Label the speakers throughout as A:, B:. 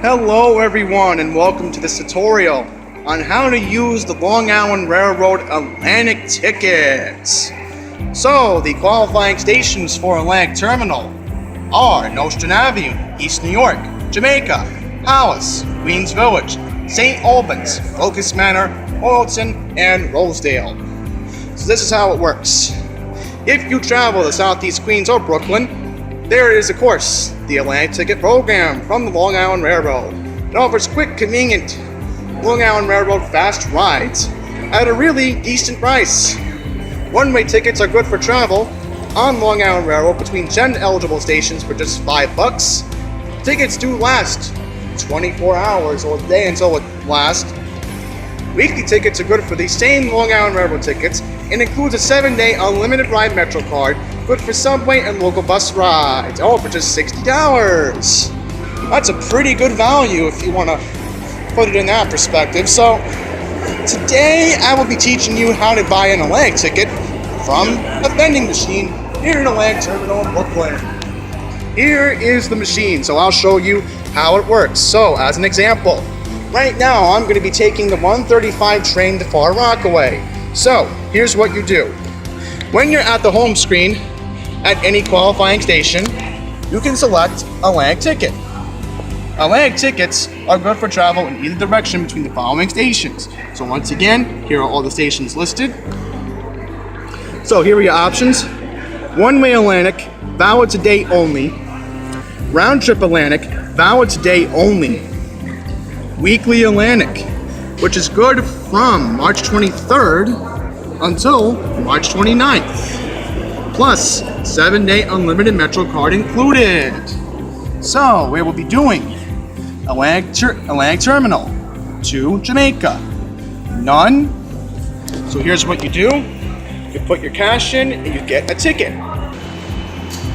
A: Hello everyone and welcome to this tutorial on how to use the Long Island Railroad Atlantic tickets. So the qualifying stations for Atlantic Terminal are Nostrand Avenue, East New York, Jamaica, Hollis, Queens Village, St. Albans, Locust Manor, Oilton, and Rosedale. So this is how it works. If you travel to Southeast Queens or Brooklyn, there is, of course, the Atlantic Ticket Program from the Long Island Railroad. It offers quick, convenient Long Island Railroad fast rides at a really decent price. One-way tickets are good for travel on Long Island Railroad between 10 eligible stations for just $5. Tickets do last 24 hours or a day until it lasts. Weekly tickets are good for the same Long Island Railroad tickets and includes a 7-day unlimited ride Metro card, good for subway and local bus rides, all for just $60. That's a pretty good value if you want to put it in that perspective. So today I will be teaching you how to buy an Atlantic ticket from a vending machine here in Atlantic Terminal in Brooklyn. Here is the machine, so I'll show you how it works. So as an example, right now I'm going to be taking the 135 train to Far Rockaway. So here's what you do. When you're at the home screen at any qualifying station, you can select Atlantic ticket. Atlantic tickets are good for travel in either direction between the following stations. So once again, here are all the stations listed. So here are your options. One-way Atlantic, valid today only. Round-trip Atlantic, valid today only. Weekly Atlantic, which is good from March 23rd until March 29th. Plus 7-day unlimited Metro card included. So we will be doing Atlantic Terminal to Jamaica. None. So here's what you do. You put your cash in and you get a ticket.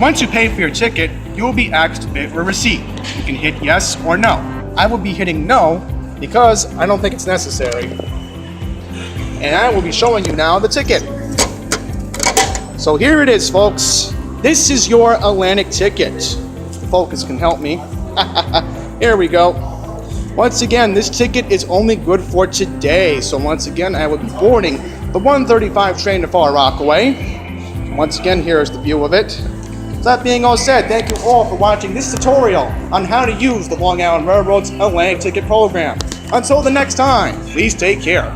A: Once you pay for your ticket, you will be asked to pay for a receipt. You can hit yes or no. I will be hitting no because I don't think it's necessary. And I will be showing you now the ticket. So here it is, folks. This is your Atlantic ticket. The focus can help me. Here we go. Once again, this ticket is only good for today. So once again, I will be boarding the 135 train to Far Rockaway. Once again, here is the view of it. So that being all said, thank you all for watching this tutorial on how to use the Long Island Railroad's Atlantic Ticket Program. Until the next time, please take care.